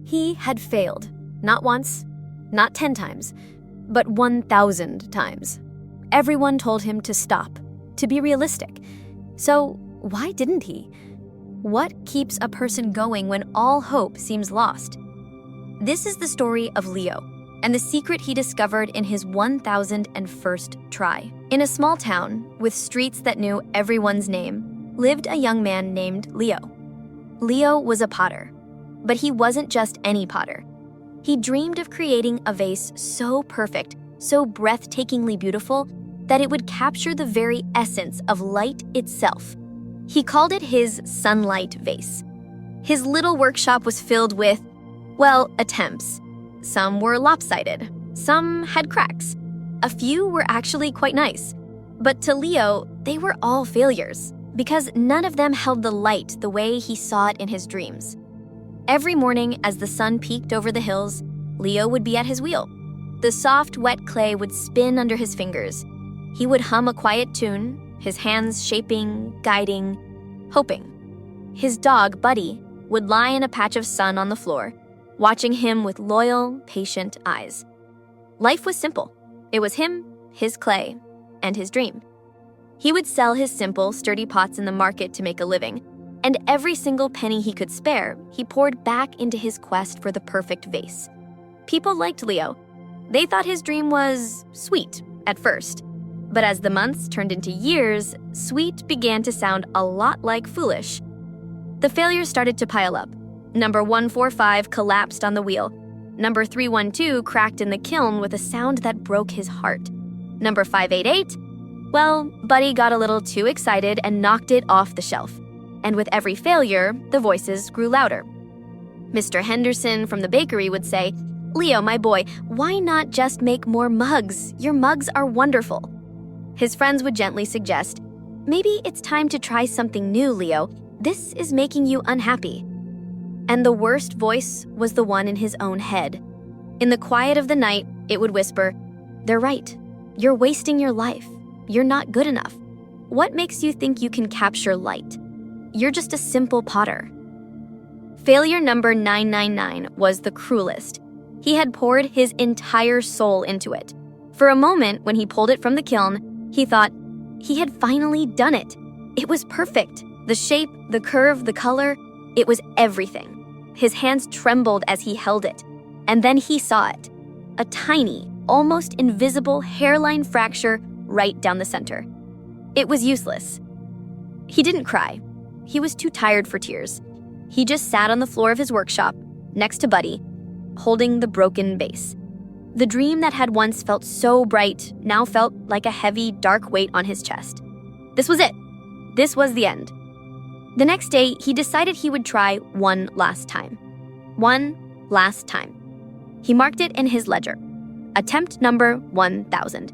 He had failed, not once, not 10 times, but 1,000 times. Everyone told him to stop, to be realistic. So why didn't he? What keeps a person going when all hope seems lost? This is the story of Leo and the secret he discovered in his 1,001st try. In a small town with streets that knew everyone's name lived a young man named Leo. Leo was a potter, but he wasn't just any potter. He dreamed of creating a vase so perfect, so breathtakingly beautiful, that it would capture the very essence of light itself. He called it his sunlight vase. His little workshop was filled with, well, attempts. Some were lopsided, some had cracks. A few were actually quite nice. But to Leo, they were all failures, because none of them held the light the way he saw it in his dreams. Every morning as the sun peeked over the hills, Leo would be at his wheel. The soft, wet clay would spin under his fingers. He would hum a quiet tune, his hands shaping, guiding, hoping. His dog, Buddy, would lie in a patch of sun on the floor, watching him with loyal, patient eyes. Life was simple. It was him, his clay, and his dream. He would sell his simple, sturdy pots in the market to make a living, and every single penny he could spare, he poured back into his quest for the perfect vase. People liked Leo. They thought his dream was sweet at first. But as the months turned into years, sweet began to sound a lot like foolish. The failures started to pile up. Number 145 collapsed on the wheel. Number 312 cracked in the kiln with a sound that broke his heart. Number 588, well, Buddy got a little too excited and knocked it off the shelf. And with every failure, the voices grew louder. Mr. Henderson from the bakery would say, "Leo, my boy, why not just make more mugs? Your mugs are wonderful." His friends would gently suggest, "Maybe it's time to try something new, Leo. This is making you unhappy." And the worst voice was the one in his own head. In the quiet of the night, it would whisper, "They're right. You're wasting your life. You're not good enough. What makes you think you can capture light? You're just a simple potter." Failure number 999 was the cruelest. He had poured his entire soul into it. For a moment, when he pulled it from the kiln, he thought he had finally done it. It was perfect. The shape, the curve, the color, it was everything. His hands trembled as he held it. And then he saw it. A tiny, almost invisible hairline fracture right down the center. It was useless. He didn't cry. He was too tired for tears. He just sat on the floor of his workshop, next to Buddy, holding the broken vase. The dream that had once felt so bright now felt like a heavy, dark weight on his chest. This was it. This was the end. The next day, he decided he would try one last time. One last time. He marked it in his ledger. Attempt number 1,000.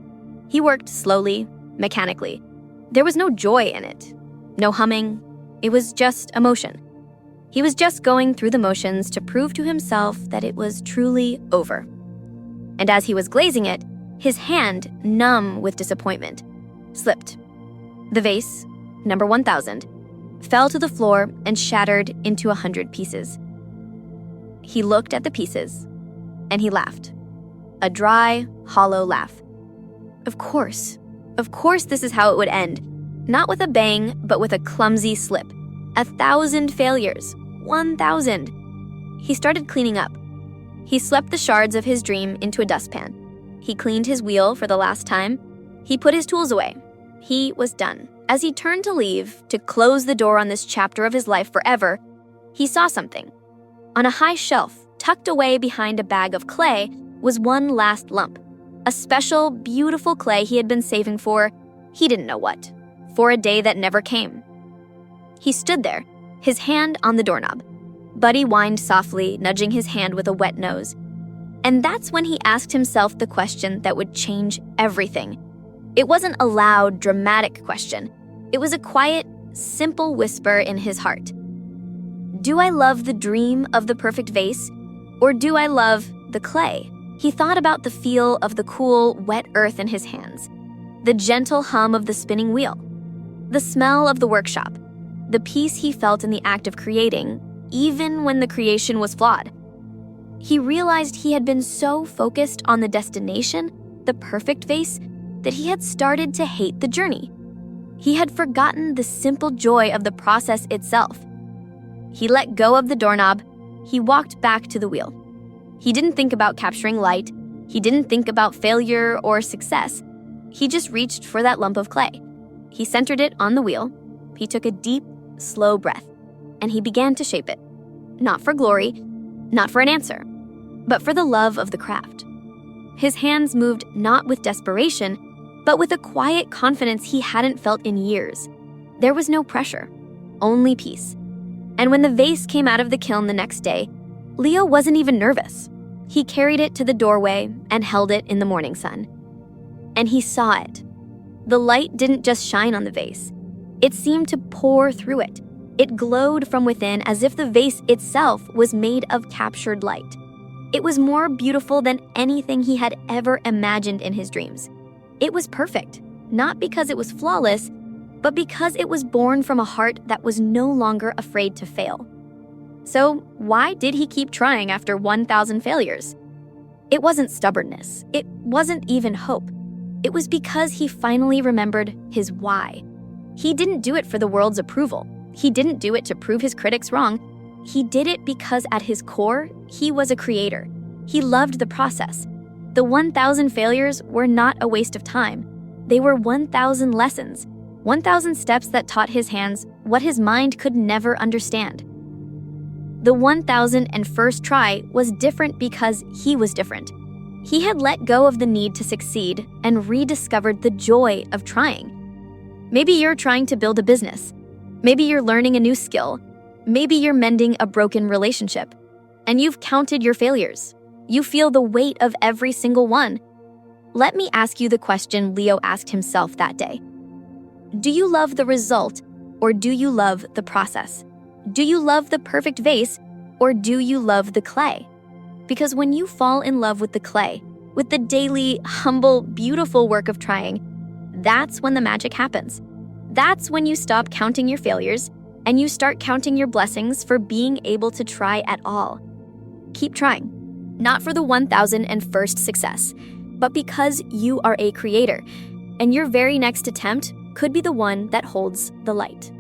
He worked slowly, mechanically. There was no joy in it. No humming. It was just emotion. He was just going through the motions to prove to himself that it was truly over. And as he was glazing it, his hand, numb with disappointment, slipped. The vase, number 1,000, fell to the floor and shattered into 100 pieces. He looked at the pieces, and he laughed. A dry, hollow laugh. Of course this is how it would end. Not with a bang, but with a clumsy slip. 1,000 failures. 1,000. He started cleaning up. He swept the shards of his dream into a dustpan. He cleaned his wheel for the last time. He put his tools away. He was done. As he turned to leave, to close the door on this chapter of his life forever, he saw something. On a high shelf, tucked away behind a bag of clay, was one last lump. A special, beautiful clay he had been saving for, he didn't know what, for a day that never came. He stood there, his hand on the doorknob. Buddy whined softly, nudging his hand with a wet nose. And that's when he asked himself the question that would change everything. It wasn't a loud, dramatic question. It was a quiet, simple whisper in his heart. Do I love the dream of the perfect vase, or do I love the clay? He thought about the feel of the cool, wet earth in his hands, the gentle hum of the spinning wheel, the smell of the workshop, the peace he felt in the act of creating, even when the creation was flawed. He realized he had been so focused on the destination, the perfect vase, that he had started to hate the journey. He had forgotten the simple joy of the process itself. He let go of the doorknob. He walked back to the wheel. He didn't think about capturing light. He didn't think about failure or success. He just reached for that lump of clay. He centered it on the wheel. He took a deep, slow breath, and he began to shape it. Not for glory, not for an answer, but for the love of the craft. His hands moved not with desperation, but with a quiet confidence he hadn't felt in years. There was no pressure, only peace. And when the vase came out of the kiln the next day, Leo wasn't even nervous. He carried it to the doorway and held it in the morning sun. And he saw it. The light didn't just shine on the vase. It seemed to pour through it. It glowed from within as if the vase itself was made of captured light. It was more beautiful than anything he had ever imagined in his dreams. It was perfect, not because it was flawless, but because it was born from a heart that was no longer afraid to fail. So why did he keep trying after 1,000 failures? It wasn't stubbornness. It wasn't even hope. It was because he finally remembered his why. He didn't do it for the world's approval. He didn't do it to prove his critics wrong. He did it because at his core, he was a creator. He loved the process. The 1,000 failures were not a waste of time. They were 1,000 lessons, 1,000 steps that taught his hands what his mind could never understand. The 1,001st try was different because he was different. He had let go of the need to succeed and rediscovered the joy of trying. Maybe you're trying to build a business. Maybe you're learning a new skill. Maybe you're mending a broken relationship. And you've counted your failures. You feel the weight of every single one. Let me ask you the question Leo asked himself that day. Do you love the result, or do you love the process? Do you love the perfect vase, or do you love the clay? Because when you fall in love with the clay, with the daily, humble, beautiful work of trying, that's when the magic happens. That's when you stop counting your failures and you start counting your blessings for being able to try at all. Keep trying, not for the 1,001st success, but because you are a creator, and your very next attempt could be the one that holds the light.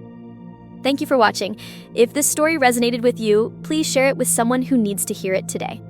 Thank you for watching. If this story resonated with you, please share it with someone who needs to hear it today.